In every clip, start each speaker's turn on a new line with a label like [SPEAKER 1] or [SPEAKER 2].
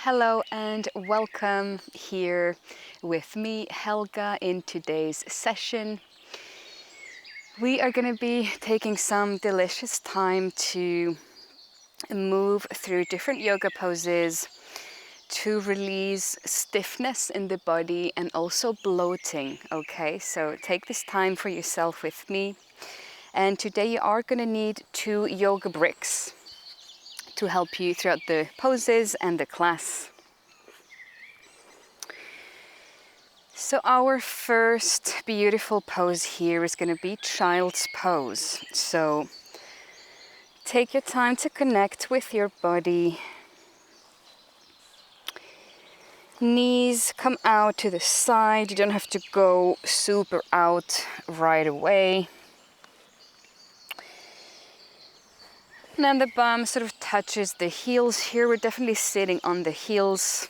[SPEAKER 1] Hello and welcome here with me, Helga, in today's session. We are going to be taking some delicious time to move through different yoga poses to release stiffness in the body and also bloating, okay? So take this time for yourself with me. And today you are going to need 2 yoga bricks to help you throughout the poses and the class. So our first beautiful pose here is going to be child's pose. So take your time to connect with your body. Knees come out to the side. You don't have to go super out right away. And then the bum sort of touches the heels here. We're definitely sitting on the heels.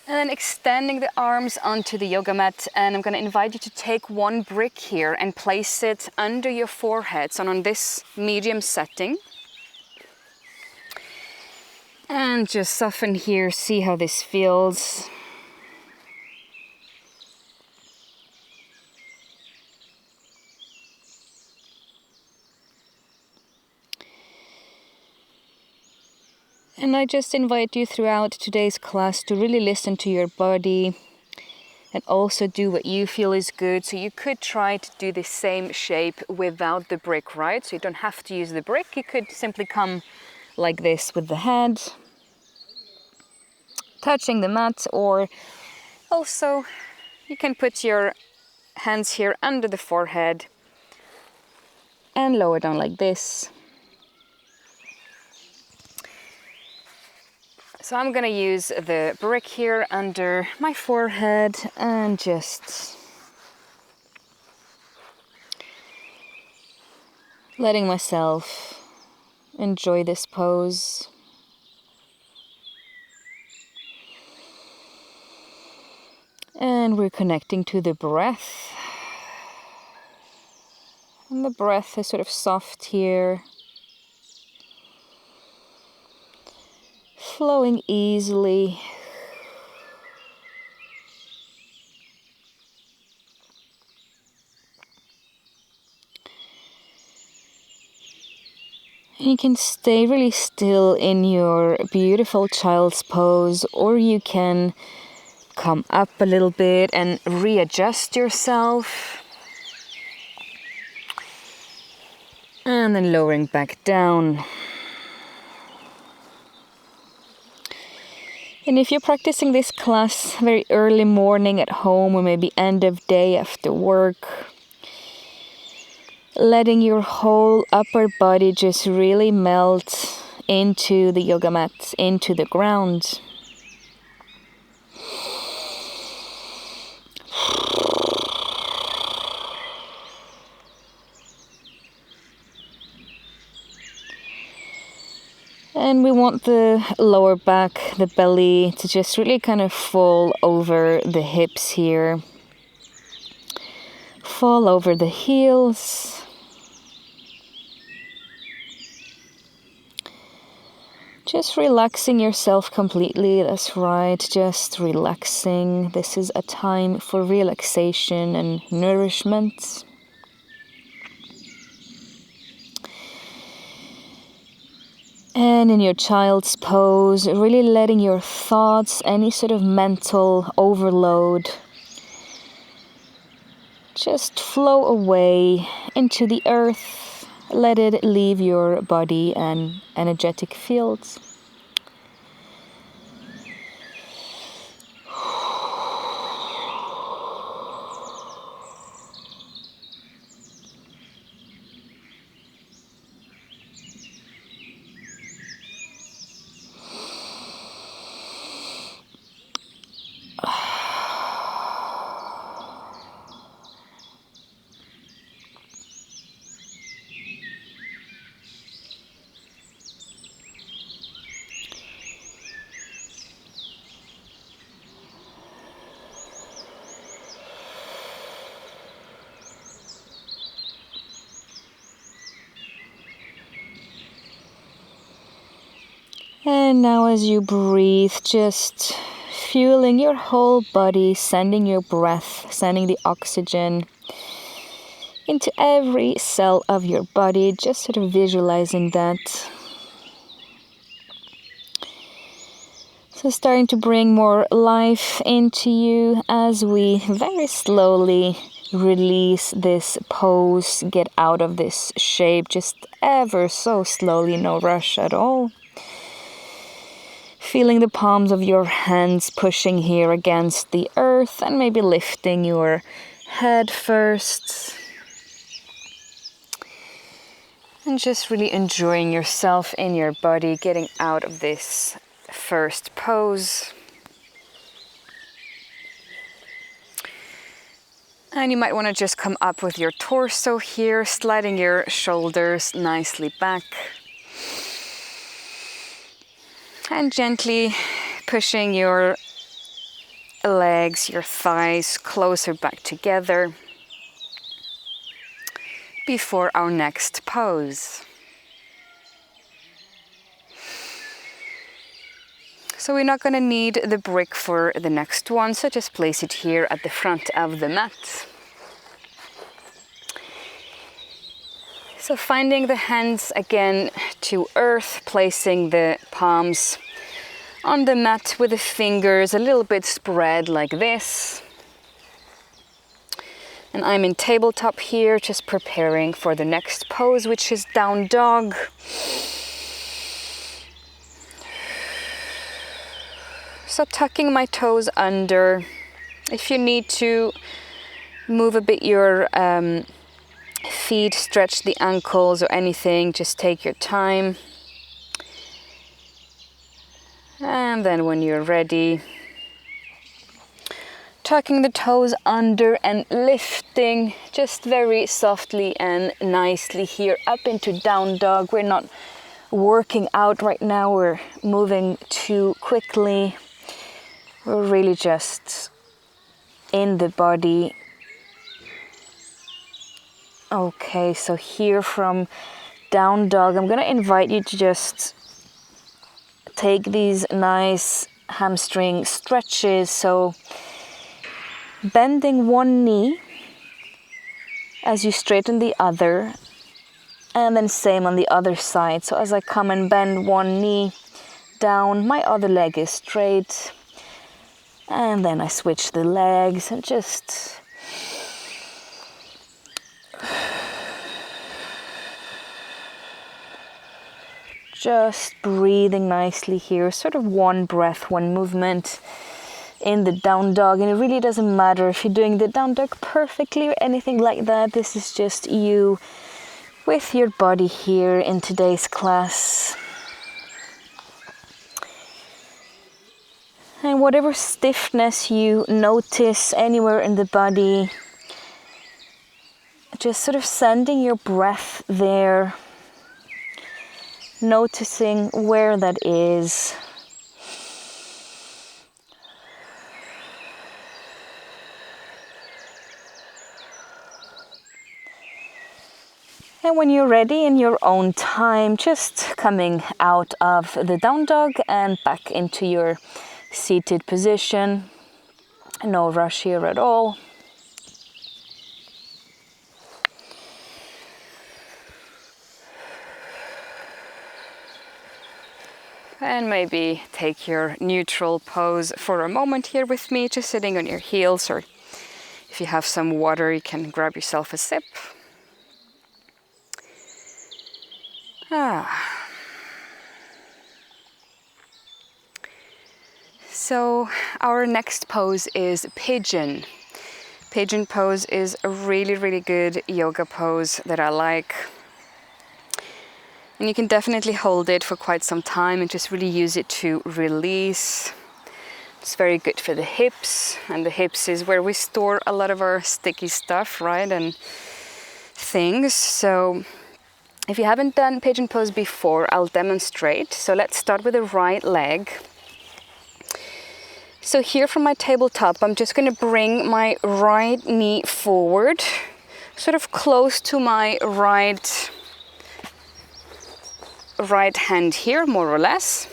[SPEAKER 1] And then extending the arms onto the yoga mat, and I'm going to invite you to take 1 brick here and place it under your forehead, so on this medium setting. And just soften here, see how this feels. And I just invite you throughout today's class to really listen to your body and also do what you feel is good. So you could try to do the same shape without the brick, right? So you don't have to use the brick. You could simply come like this with the head touching the mat, or also you can put your hands here under the forehead and lower down like this. So I'm gonna use the brick here under my forehead and just letting myself enjoy this pose. And we're connecting to the breath. And the breath is sort of soft here, flowing easily. And you can stay really still in your beautiful child's pose, or you can come up a little bit and readjust yourself. And then lowering back down. And if you're practicing this class very early morning at home, or maybe end of day after work, letting your whole upper body just really melt into the yoga mat, into the ground. And we want the lower back, the belly, to just really kind of fall over the hips here. Fall over the heels. Just relaxing yourself completely, that's right, just relaxing. This is a time for relaxation and nourishment. And in your child's pose, really letting your thoughts, any sort of mental overload, just flow away into the earth. Let it leave your body and energetic fields.
[SPEAKER 2] And now as you breathe, just fueling your whole body, sending your breath, sending the oxygen into every cell of your body, just sort of visualizing that. So starting to bring more life into you as we very slowly release this pose, get out of this shape, just ever so slowly, no rush at all. Feeling the palms of your hands pushing here against the earth and maybe lifting your head first. And just really enjoying yourself in your body, getting out of this first pose. And you might want to just come up with your torso here, sliding your shoulders nicely back. And gently pushing your legs, your thighs closer back together before our next pose. So we're not going to need the brick for the next one, so just place it here at the front of the mat. So finding the hands again to earth, placing the palms on the mat with the fingers a little bit spread like this. And I'm in tabletop here, just preparing for the next pose, which is down dog. So tucking my toes under. If you need to move a bit your feet, stretch the ankles or anything, just take your time. And then when you're ready, tucking the toes under and lifting just very softly and nicely here up into down dog. We're not working out right now, we're moving too quickly. We're really just in the body. Okay, so here from down dog, I'm gonna invite you to just take these nice hamstring stretches. So bending one knee as you straighten the other, and then same on the other side. So as I come and bend one knee down, my other leg is straight. And then I switch the legs and just breathing nicely here, sort of one breath, one movement in the down dog. And it really doesn't matter if you're doing the down dog perfectly or anything like that. This is just you with your body here in today's class. And whatever stiffness you notice anywhere in the body, just sort of sending your breath there, noticing where that is. And when you're ready in your own time, just coming out of the down dog and back into your seated position. No rush here at all. And maybe take your neutral pose for a moment here with me, just sitting on your heels, or if you have some water, you can grab yourself a sip. So our next pose is pigeon. Pigeon pose is a really, really good yoga pose that I like. And you can definitely hold it for quite some time and just really use it to release. It's very good for the hips, and the hips is where we store a lot of our sticky stuff, right, and things. So if you haven't done pigeon pose before, I'll demonstrate. So let's start with the right leg. So here from my tabletop, I'm just going to bring my right knee forward, sort of close to my right hand here, more or less.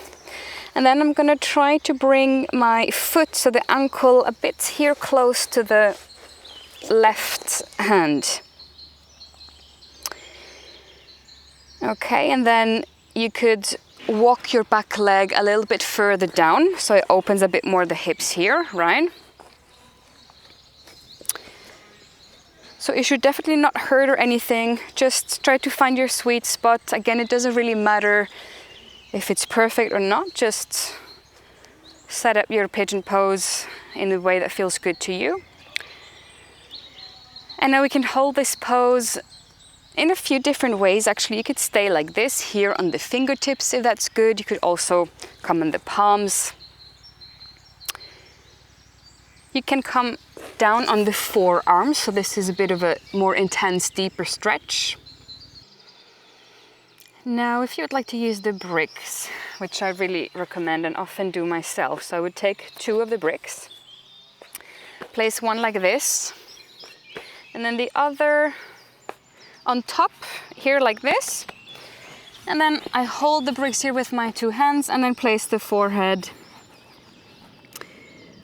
[SPEAKER 2] And then I'm gonna try to bring my foot, so the ankle, a bit here close to the left hand. Okay, and then you could walk your back leg a little bit further down, so it opens a bit more the hips here, right? So it should definitely not hurt or anything. Just try to find your sweet spot. Again, it doesn't really matter if it's perfect or not. Just set up your pigeon pose in the way that feels good to you. And now we can hold this pose in a few different ways. Actually, you could stay like this here on the fingertips if that's good. You could also come on the palms. You can come down on the forearms, so this is a bit of a more intense, deeper stretch. Now, if you would like to use the bricks, which I really recommend and often do myself, so I would take 2 of the bricks, place one like this, and then the other on top here like this, and then I hold the bricks here with my 2 hands and then place the forehead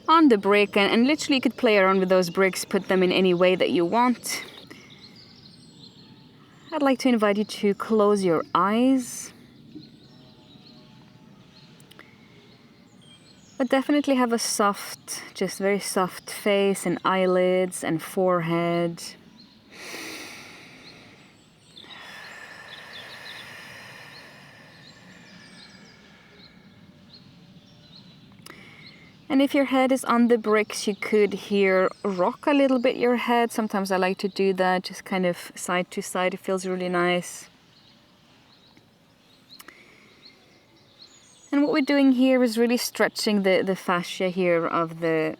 [SPEAKER 2] on the brick, and literally you could play around with those bricks, put them in any way that you want. I'd like to invite you to close your eyes, but definitely have a soft, just very soft face and eyelids and forehead. And if your head is on the bricks, you could here rock a little bit your head. Sometimes I like to do that, just kind of side to side. It feels really nice. And what we're doing here is really stretching the fascia here of the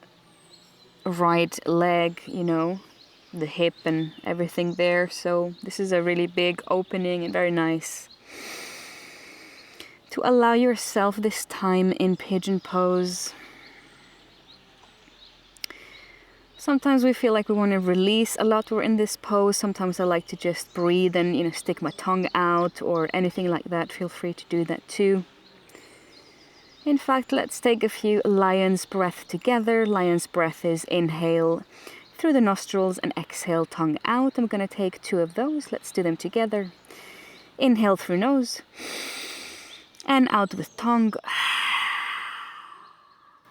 [SPEAKER 2] right leg, you know, the hip and everything there. So this is a really big opening and very nice. To allow yourself this time in pigeon pose. Sometimes we feel like we want to release a lot when we're in this pose. Sometimes I like to just breathe and, you know, stick my tongue out or anything like that. Feel free to do that too. In fact, let's take a few lion's breath together. Lion's breath is inhale through the nostrils and exhale tongue out. I'm going to take 2 of those. Let's do them together. Inhale through nose and out with tongue.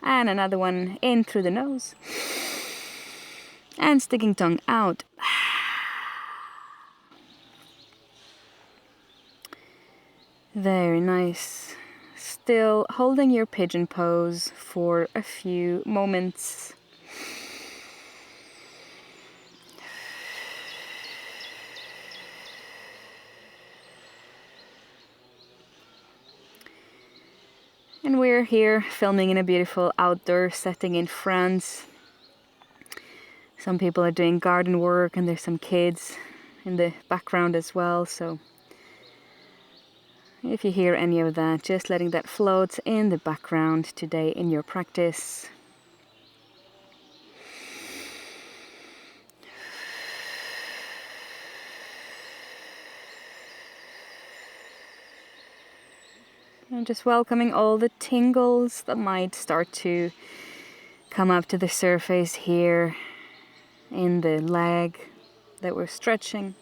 [SPEAKER 2] And another one in through the nose. And sticking tongue out. Very nice. Still holding your pigeon pose for a few moments. And we're here filming in a beautiful outdoor setting in France. Some people are doing garden work and there's some kids in the background as well. So if you hear any of that, just letting that float in the background today in your practice. And just welcoming all the tingles that might start to come up to the surface here in the leg that we're stretching.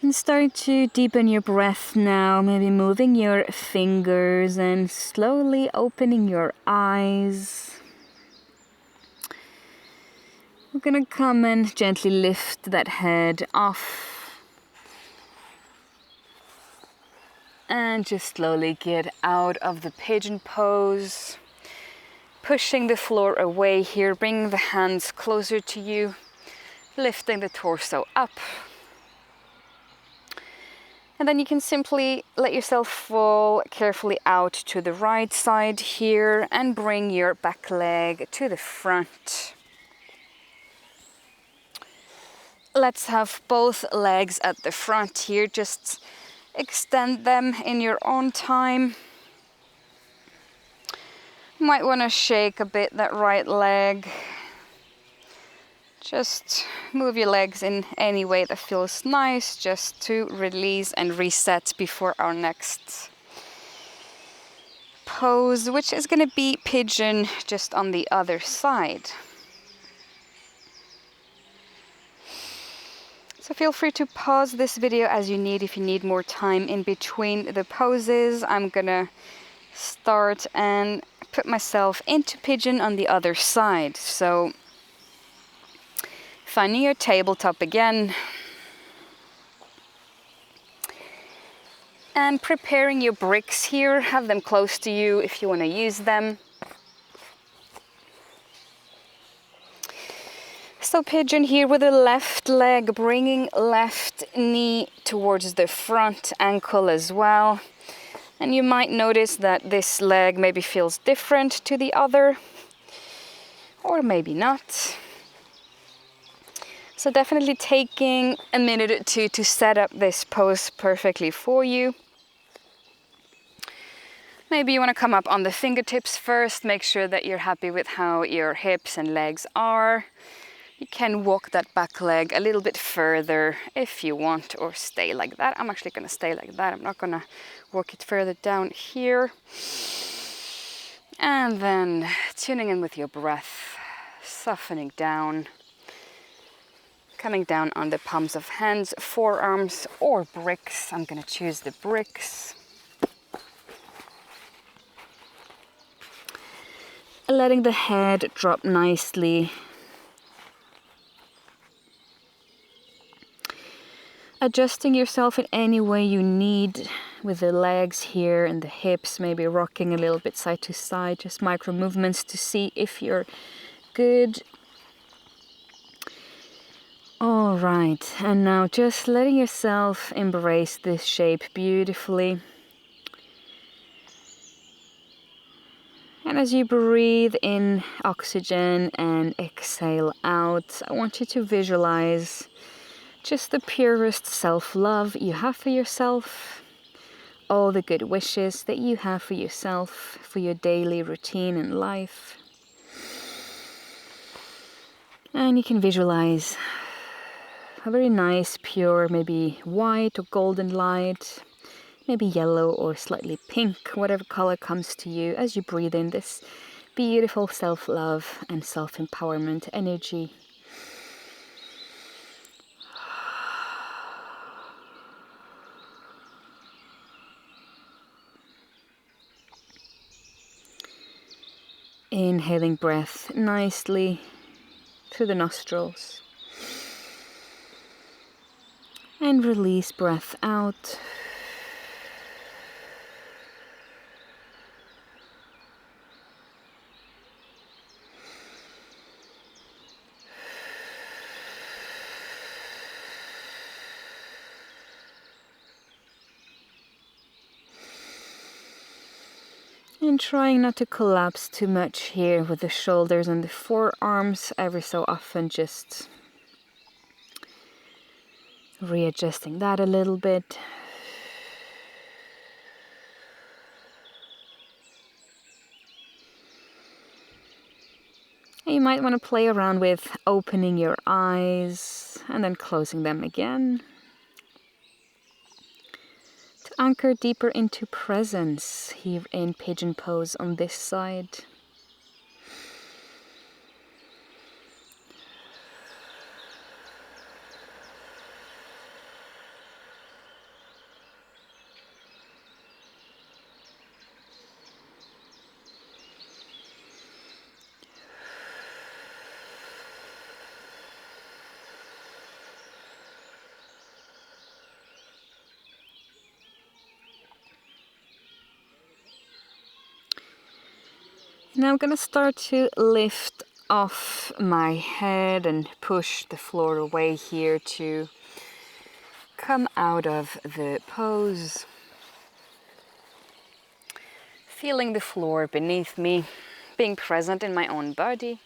[SPEAKER 2] And start to deepen your breath now, maybe moving your fingers and slowly opening your eyes. We're gonna come and gently lift that head off. And just slowly get out of the pigeon pose. Pushing the floor away here, bringing the hands closer to you. Lifting the torso up. And then you can simply let yourself fall carefully out to the right side here and bring your back leg to the front. let's have both legs at the front here. Just extend them in your own time. Might want to shake a bit that right leg. Just move your legs in any way that feels nice, just to release and reset before our next pose, which is going to be pigeon just on the other side. So feel free to pause this video as you need if you need more time in between the poses. I'm gonna start and put myself into pigeon on the other side. So finding your tabletop again and preparing your bricks here. Have them close to you if you want to use them. So pigeon here with the left leg, bringing left knee towards the front ankle as well. And you might notice that this leg maybe feels different to the other, or maybe not. So definitely taking a minute or two to set up this pose perfectly for you. Maybe you want to come up on the fingertips first, make sure that you're happy with how your hips and legs are. You can walk that back leg a little bit further if you want, or stay like that. I'm actually going to stay like that. I'm not going to walk it further down here. And then tuning in with your breath, softening down. Coming down on the palms of hands, forearms, or bricks. I'm going to choose the bricks. Letting the head drop nicely. Adjusting yourself in any way you need with the legs here and the hips, maybe rocking a little bit side to side, just micro movements to see if you're good. All right, and now just letting yourself embrace this shape beautifully. And as you breathe in oxygen and exhale out, I want you to visualize just the purest self-love you have for yourself, all the good wishes that you have for yourself, for your daily routine and life. And you can visualize a very nice, pure, maybe white or golden light, maybe yellow or slightly pink, whatever color comes to you as you breathe in this beautiful self-love and self-empowerment energy. Inhaling breath nicely through the nostrils. And release breath out. And trying not to collapse too much here with the shoulders and the forearms. Every so often just readjusting that a little bit. And you might want to play around with opening your eyes and then closing them again. To anchor deeper into presence here in pigeon pose on this side. Now I'm going to start to lift off my head and push the floor away here to come out of the pose. Feeling the floor beneath me, being present in my own body.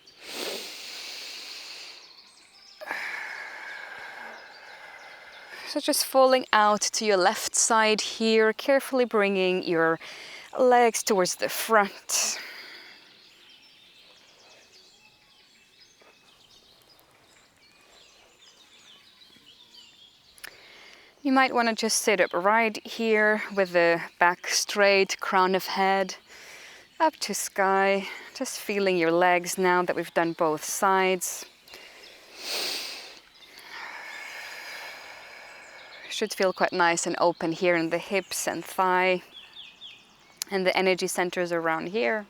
[SPEAKER 2] So just falling out to your left side here, carefully bringing your legs towards the front. You might want to just sit up right here with the back straight, crown of head, up to sky. Just feeling your legs now that we've done both sides. Should feel quite nice and open here in the hips and thigh and the energy centers around here.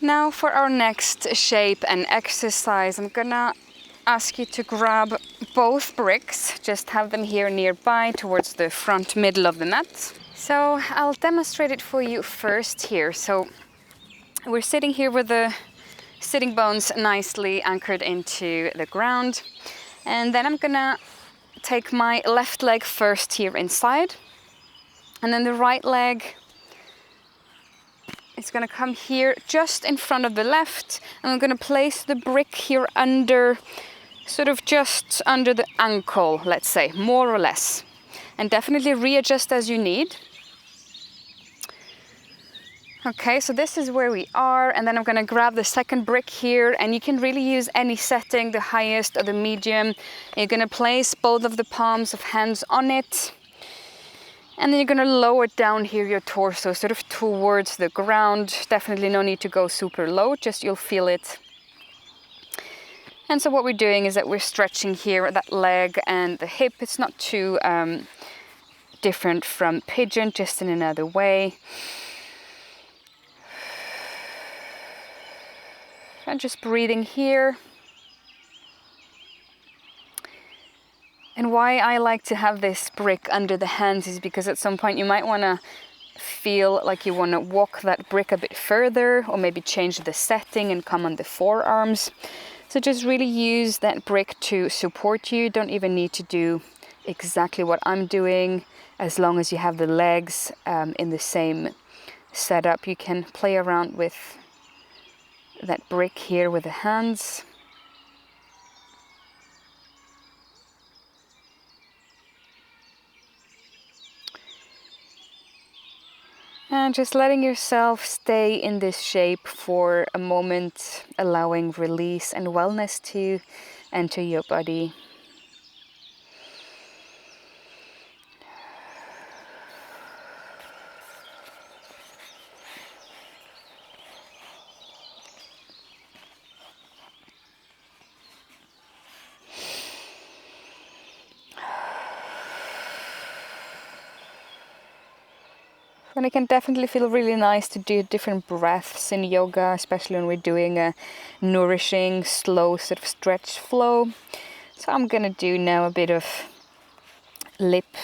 [SPEAKER 2] Now for our next shape and exercise, I'm gonna ask you to grab both bricks, just have them here nearby towards the front middle of the mat. So I'll demonstrate it for you first here. So we're sitting here with the sitting bones nicely anchored into the ground. And then I'm gonna take my left leg first here inside, and then the right leg is gonna come here just in front of the left, and I'm gonna place the brick here under, sort of just under the ankle, let's say, more or less. And definitely readjust as you need. Okay, so this is where we are, and then I'm gonna grab the second brick here, and you can really use any setting, the highest or the medium. You're gonna place both of the palms of hands on it. And then you're gonna lower down here your torso, sort of towards the ground. Definitely no need to go super low, just you'll feel it. And so what we're doing is that we're stretching here that leg and the hip. It's not too different from pigeon, just in another way. And just breathing here. And why I like to have this brick under the hands is because at some point you might want to feel like you want to walk that brick a bit further, or maybe change the setting and come on the forearms. So just really use that brick to support you. Don't even need to do exactly what I'm doing. As long as you have the legs in the same setup, you can play around with that brick here with the hands. And just letting yourself stay in this shape for a moment, allowing release and wellness to enter your body. And it can definitely feel really nice to do different breaths in yoga, especially when we're doing a nourishing, slow sort of stretch flow. So I'm gonna do now a bit of lip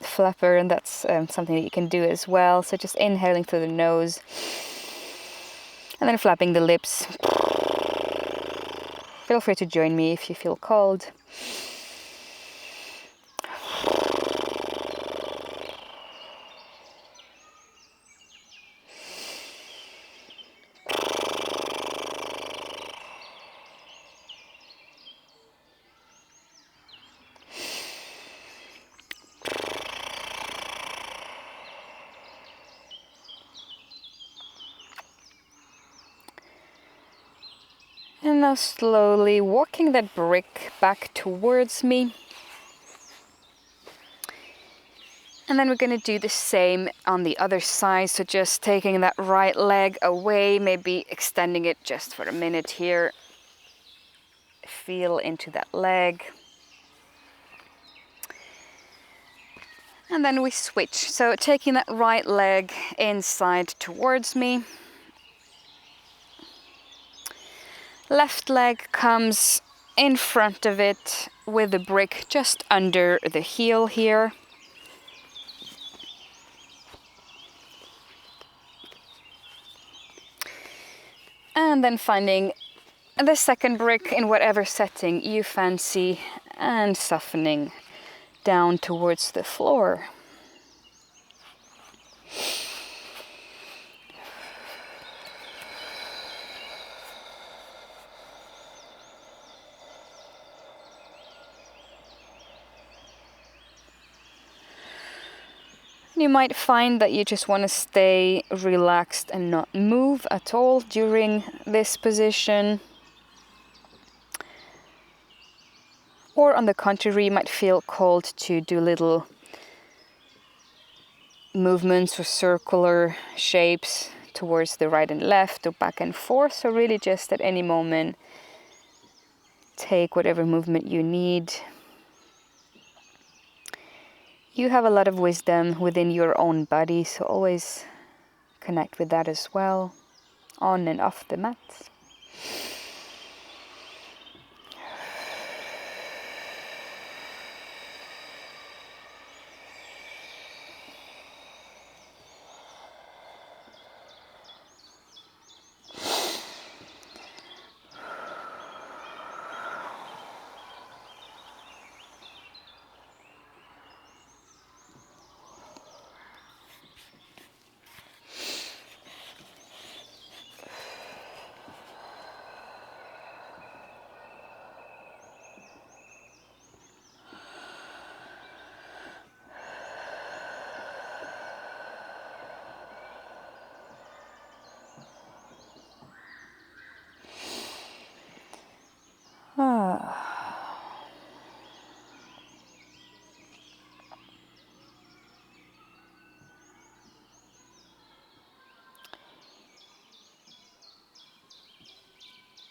[SPEAKER 2] flapper, and that's something that you can do as well. So just inhaling through the nose and then flapping the lips. Feel free to join me if you feel called. And now slowly walking that brick back towards me. And then we're going to do the same on the other side. So just taking that right leg away, maybe extending it just for a minute here. Feel into that leg. And then we switch. So taking that right leg inside towards me. Left leg comes in front of it with the brick just under the heel here. And then finding the second brick in whatever setting you fancy and softening down towards the floor. You might find that you just want to stay relaxed and not move at all during this position. Or on the contrary, you might feel called to do little movements or circular shapes towards the right and left or back and forth. So really just at any moment, take whatever movement you need. You have a lot of wisdom within your own body, so always connect with that as well, on and off the mat.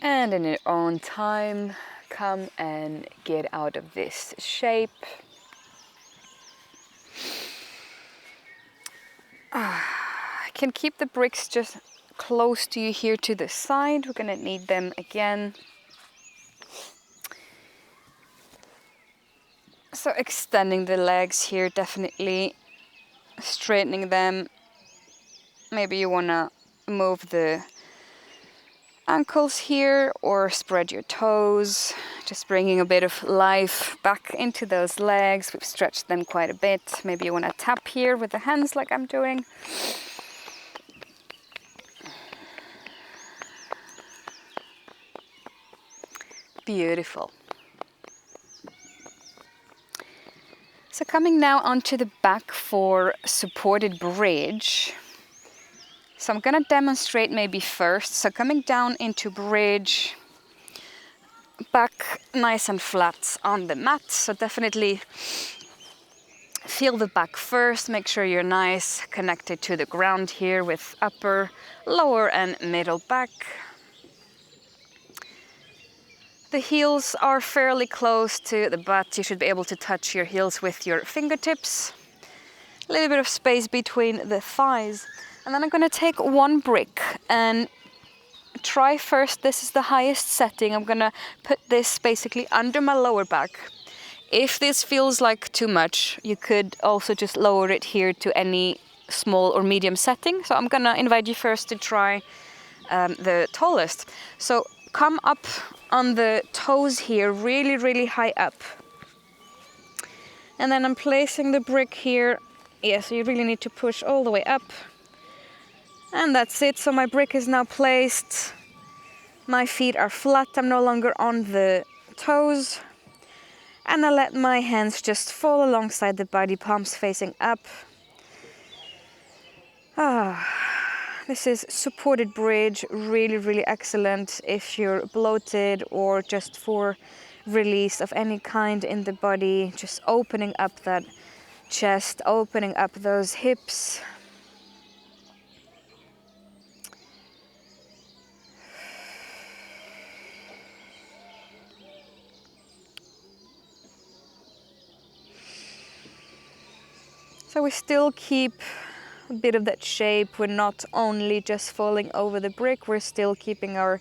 [SPEAKER 2] And in your own time, come and get out of this shape. I can keep the bricks just close to you here to the side. We're gonna need them again. So extending the legs here, definitely straightening them. Maybe you wanna move the ankles here or spread your toes, just bringing a bit of life back into those legs. We've stretched them quite a bit. Maybe you want to tap here with the hands like I'm doing. Beautiful. So coming now onto the back for supported bridge. So I'm going to demonstrate maybe first. So coming down into bridge, back nice and flat on the mat. So definitely feel the back first. Make sure you're nice connected to the ground here with upper, lower and middle back. The heels are fairly close to the butt. You should be able to touch your heels with your fingertips. A little bit of space between the thighs. And then I'm going to take one brick and try first. This is the highest setting. I'm going to put this basically under my lower back. If this feels like too much, you could also just lower it here to any small or medium setting. So I'm going to invite you first to try the tallest. So come up on the toes here, really, really high up. And then I'm placing the brick here. Yeah, so you really need to push all the way up. And that's it. So my brick is now placed. My feet are flat. I'm no longer on the toes. And I let my hands just fall alongside the body, palms facing up. This is supported bridge, really, really excellent if you're bloated or just for release of any kind in the body, just opening up that chest, opening up those hips. So we still keep a bit of that shape. We're not only just falling over the brick, we're still keeping our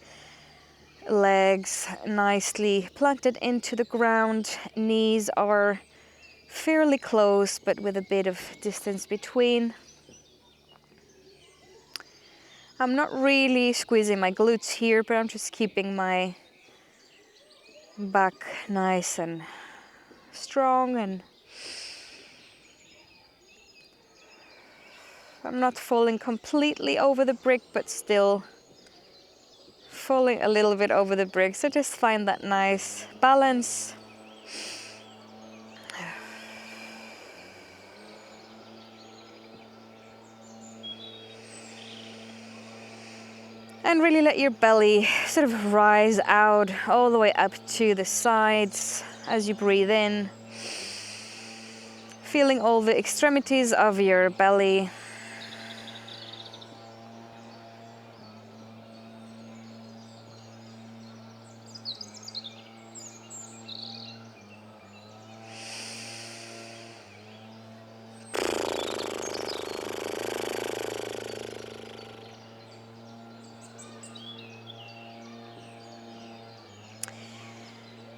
[SPEAKER 2] legs nicely planted into the ground. Knees are fairly close, but with a bit of distance between. I'm not really squeezing my glutes here, but I'm just keeping my back nice and strong, and I'm not falling completely over the brick, but still falling a little bit over the brick. So just find that nice balance.
[SPEAKER 1] And really let your belly sort of rise out all the way up to the sides as you breathe in. Feeling all the extremities of your belly.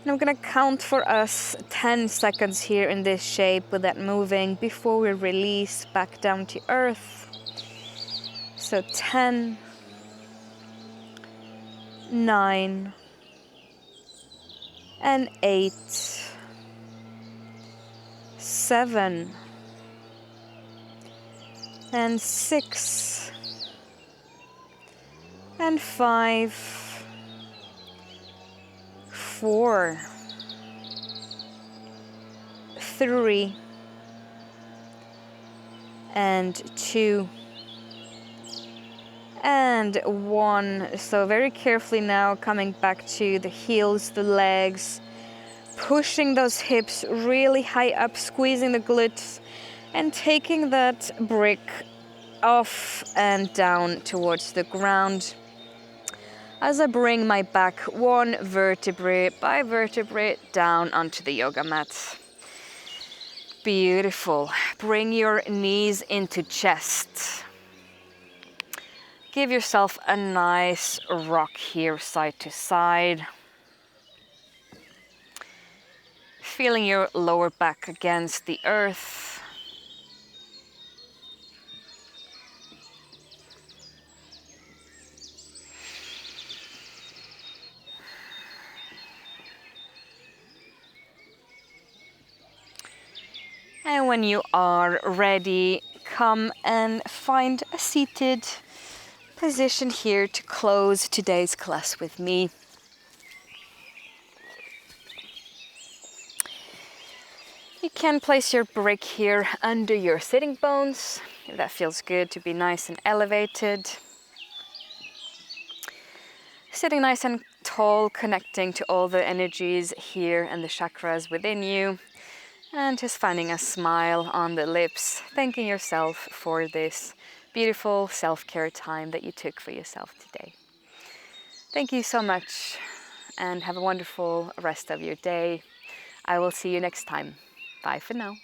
[SPEAKER 1] And I'm gonna count for us 10 seconds here in this shape with that moving before we release back down to earth. So 10, 9, and 8, 7, and 6, and 5, 4, 3, and 2, and 1. So very carefully now coming back to the heels, the legs, pushing those hips really high up, squeezing the glutes, and taking that brick off and down towards the ground. As I bring my back one vertebrae by vertebrae down onto the yoga mat. Beautiful. Bring your knees into chest. Give yourself a nice rock here, side to side. Feeling your lower back against the earth. And when you are ready, come and find a seated position here to close today's class with me. You can place your brick here under your sitting bones, if that feels good, to be nice and elevated. Sitting nice and tall, connecting to all the energies here and the chakras within you. And just finding a smile on the lips, thanking yourself for this beautiful self-care time that you took for yourself today. Thank you so much and have a wonderful rest of your day. I will see you next time. Bye for now.